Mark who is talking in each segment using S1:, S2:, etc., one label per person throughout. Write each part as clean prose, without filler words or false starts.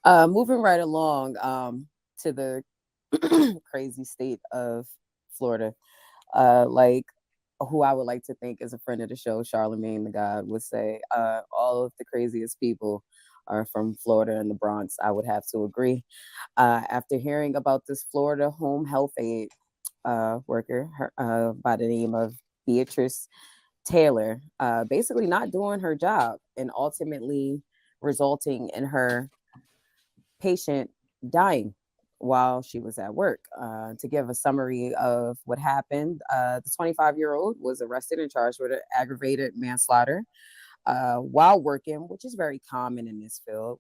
S1: Moving right along to the crazy state of Florida. Like who I would like to think is a friend of the show, Charlemagne the God, would say, all of the craziest people are from Florida and the Bronx. I would have to agree. After hearing about this Florida home health aide worker by the name of Beatrice Taylor, basically not doing her job and ultimately resulting in her patient dying while she was at work. To give a summary of what happened, the 25-year-old was arrested and charged with aggravated manslaughter while working, which is very common in this field.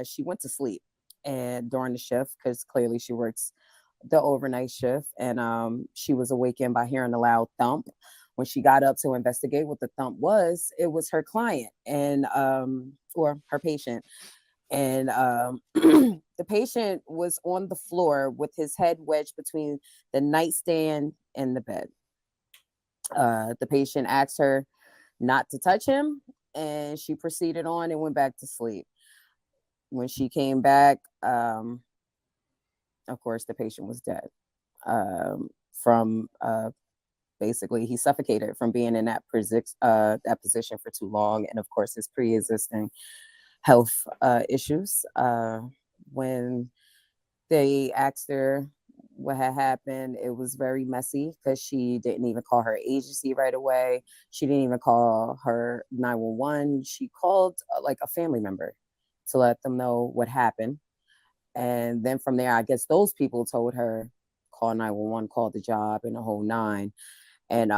S1: She went to sleep and during the shift because clearly she works the overnight shift, and she was awakened by hearing a loud thump. When she got up to investigate what the thump was, it was her client and or her patient, and the patient was on the floor with his head wedged between the nightstand and the bed. The patient asked her not to touch him, and she proceeded on and went back to sleep. When she came back, of course, the patient was dead from basically he suffocated from being in that position for too long, and of course his pre-existing health issues. When they asked her what had happened, it was very messy because she didn't even call her agency right away. She didn't even call her 911. She called like a family member to let them know what happened. And then from there, I guess those people told her, call 911, call the job, and the whole nine. And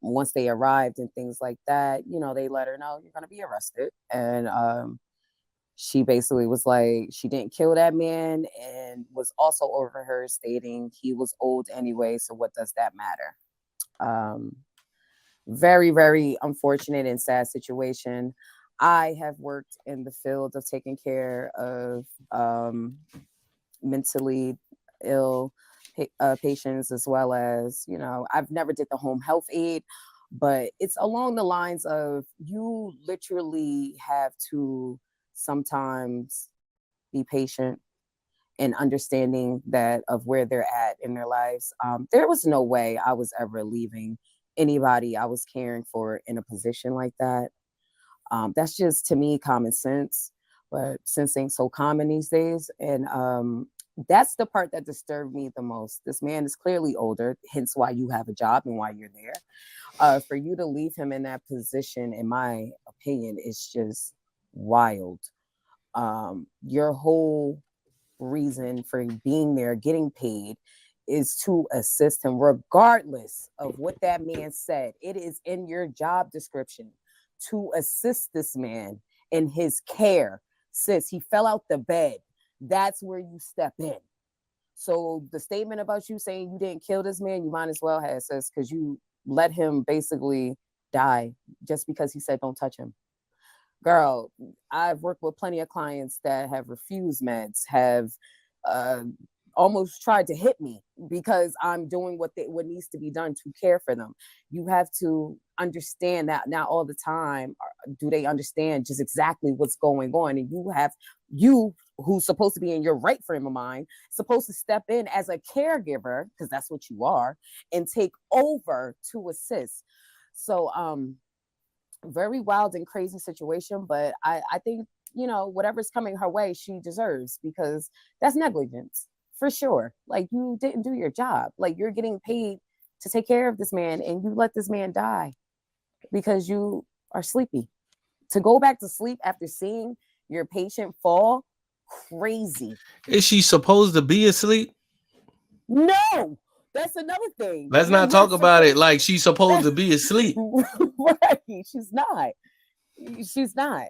S1: once they arrived and things like that, they let her know you're going to be arrested. And she basically was like, she didn't kill that man and was also over her stating he was old anyway. So what does that matter? Very, very unfortunate and sad situation. I have worked in the field of taking care of mentally ill patients, as well as, I've never did the home health aid, but it's along the lines of you literally have to sometimes be patient and understanding that of where they're at in their lives. There was no way I was ever leaving anybody I was caring for in a position like that. That's just, to me, common sense, but sense ain't so common these days. And that's the part that disturbed me the most. This man is clearly older, hence why you have a job and why you're there. For you to leave him in that position, in my opinion, is just wild. Your whole reason for being there, getting paid, is to assist him, regardless of what that man said. It is in your job description to assist this man in his care. Sis, he fell out the bed. That's where you step in. So the statement about you saying you didn't kill this man, you might as well have, sis, because you let him basically die just because he said don't touch him. Girl, I've worked with plenty of clients that have refused meds, have uh, almost tried to hit me because I'm doing what needs to be done to care for them. You have to understand that. Now all the time do they understand just exactly what's going on, and you who's supposed to be in your right frame of mind, supposed to step in as a caregiver, because that's what you are, and take over to assist. So very wild and crazy situation, but I think, whatever's coming her way, she deserves, because that's negligence for sure. Like, you didn't do your job. Like, you're getting paid to take care of this man, and you let this man die because you are sleepy. To go back to sleep after seeing your patient fall, crazy.
S2: Is she supposed to be asleep?
S1: No, that's another thing.
S2: Let's
S1: You're
S2: not talk
S1: not
S2: about it
S1: supposed.
S2: like she's supposed to be asleep.
S1: Right? She's not. She's not.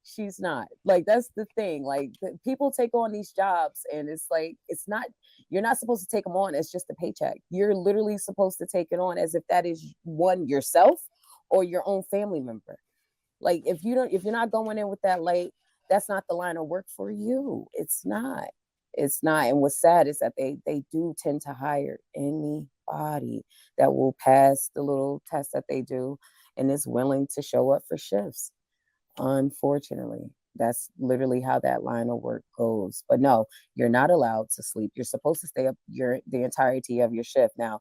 S1: She's not. Like, that's the thing. Like, people take on these jobs, and it's like, it's not, you're not supposed to take them on as just a paycheck. You're literally supposed to take it on as if that is one, yourself or your own family member. Like, if you're not going in with that, like, that's not the line of work for you. It's not. It's not. And what's sad is that they do tend to hire anybody that will pass the little test that they do and is willing to show up for shifts, unfortunately. That's literally how that line of work goes. But no, you're not allowed to sleep. You're supposed to stay up the entirety of your shift. Now,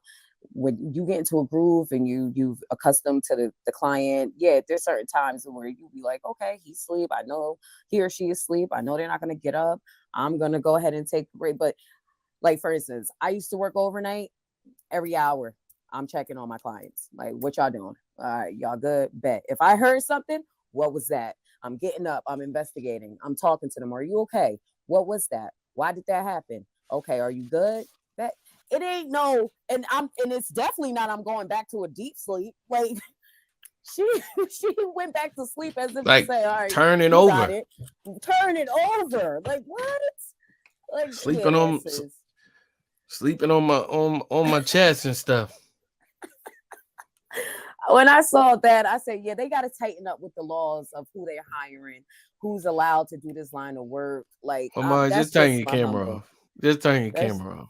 S1: when you get into a groove and you've accustomed to the client, yeah, there's certain times where you be like, okay, he's asleep. I know he or she is asleep. I know they're not gonna get up. I'm gonna go ahead and take a break. But like for instance, I used to work overnight. Every hour I'm checking on my clients. Like, what y'all doing? All right, y'all good? Bet. If I heard something, what was that? I'm getting up, I'm investigating, I'm talking to them. Are you okay? What was that? Why did that happen? Okay, are you good? That it ain't no, and it's definitely not I'm going back to a deep sleep. Like she she went back to sleep as if to
S2: Like
S1: say, all right,
S2: turning
S1: you got
S2: over,
S1: it. Turn it over. Like what? Like,
S2: sleeping
S1: yeah,
S2: on
S1: sis.
S2: sleeping on my chest and stuff.
S1: When I saw that, I said, yeah, they got to tighten up with the laws of who they're hiring, who's allowed to do this line of work. Like,
S2: Omar,
S1: that's
S2: just turn
S1: just
S2: your
S1: my
S2: camera
S1: humble.
S2: off. Just turn your
S1: That's
S2: camera off.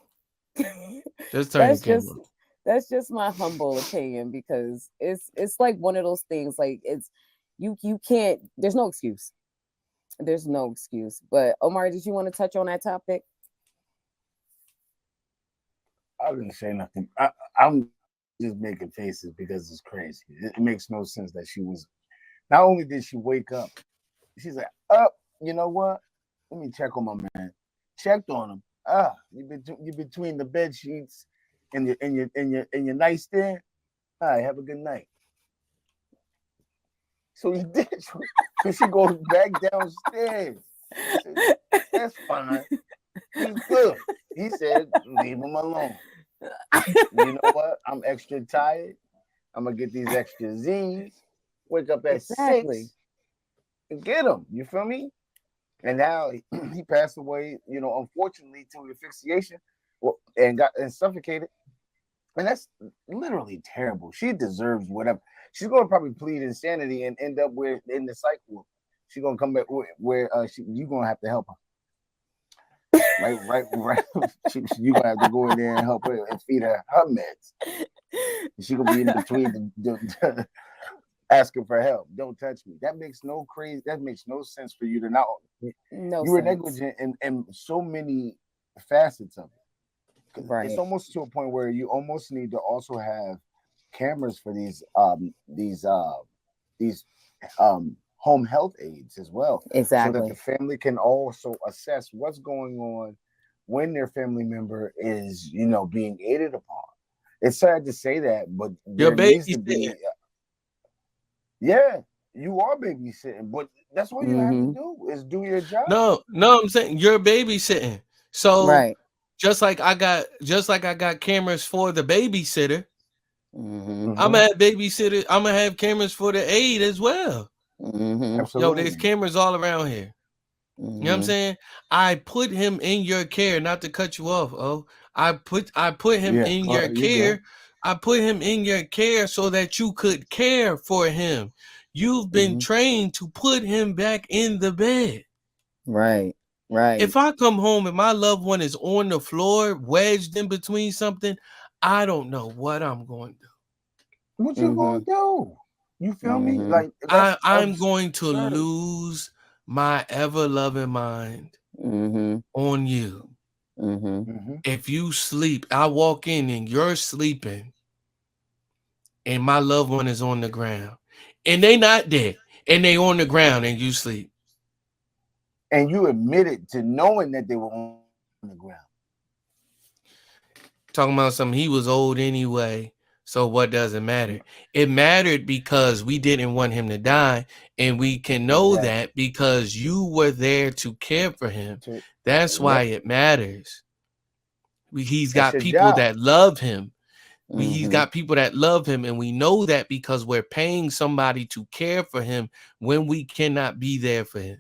S2: Just turn your
S1: that's
S2: camera
S1: just
S2: off.
S1: that's just my humble opinion because it's like one of those things. Like it's you can't. There's no excuse. There's no excuse. But Omar, did you want to touch on that topic?
S3: I didn't say nothing. I'm just making faces because it's crazy. It makes no sense that she was. Not only did she wake up, she's like, "Up, you know what? Let me check on my man." Checked on him. You between the bed sheets and your nightstand. All right, have a good night. So he did. So she goes back downstairs. I said, "That's fine. He's good." He said, "Leave him alone." You know what? I'm extra tired. I'm gonna get these extra Z's. Wake up at
S1: Exactly.
S3: 6 and get him. You feel me? And now he passed away. Unfortunately, to asphyxiation, and got and suffocated. And that's literally terrible. She deserves whatever. She's gonna probably plead insanity and end up where in the cycle. She's gonna come back where you gonna have to help her. Right. You gonna have to go in there and help her and feed her meds. She gonna be in between asking for help. Don't touch me. That makes no crazy. That makes no sense for you to not.
S1: No
S3: You were
S1: sense.
S3: negligent in so many facets of it. It's
S1: Right.
S3: almost to a point where you almost need to also have cameras for these home health aides as well, so that the
S1: Exactly.
S3: family can also assess what's going on when their family member is, being aided upon. It's sad to say that, but
S2: Your
S3: there needs to
S2: babysitting.
S3: be, yeah, you are babysitting, but that's all you have to
S1: Mm-hmm.
S3: do is do your job.
S2: No, I'm saying you're babysitting. So
S1: Right.
S2: just like I got cameras for the babysitter,
S1: Mm-hmm.
S2: I'm
S3: Hmm.
S2: gonna have babysitter. I'm gonna have cameras for the aide as well.
S1: Mm-hmm.
S2: Yo, there's
S3: Absolutely.
S2: cameras all around here. You know what I'm
S1: Mm-hmm.
S2: saying? I put him in your care, not to cut you off. Oh, I put him
S3: Yeah,
S2: in
S3: go
S2: your
S3: ahead. You good?
S2: care. I put him in your care so that you could care for him. You've been
S1: Mm-hmm.
S2: trained to put him back in the bed.
S1: Right. Right.
S2: If I come home and my loved one is on the floor, wedged in between something, I don't know what I'm going to do.
S3: What you
S1: Mm-hmm.
S3: gonna do? You feel me?
S1: Mm-hmm.
S3: Like that's
S2: I'm going to
S3: absurd.
S2: lose my ever loving mind
S1: Mm-hmm.
S2: on you.
S1: Mm-hmm.
S3: Hmm.
S2: If you sleep, I walk in and you're sleeping, and my loved one is on the ground, and they not dead, and they on the ground, and you sleep.
S3: And you admitted to knowing that they were on the ground.
S2: Talking about something, he was old anyway. So what does it matter? It mattered because we didn't want him to die, and we can know
S3: Exactly.
S2: that because you were there to care for him.
S3: To,
S2: That's why
S3: yep.
S2: it matters. He's
S3: That's
S2: got
S3: your
S2: people
S3: job.
S2: that love him. He's
S1: Mm-hmm.
S2: got people that love him, and we know that because we're paying somebody to care for him when we cannot be there for him.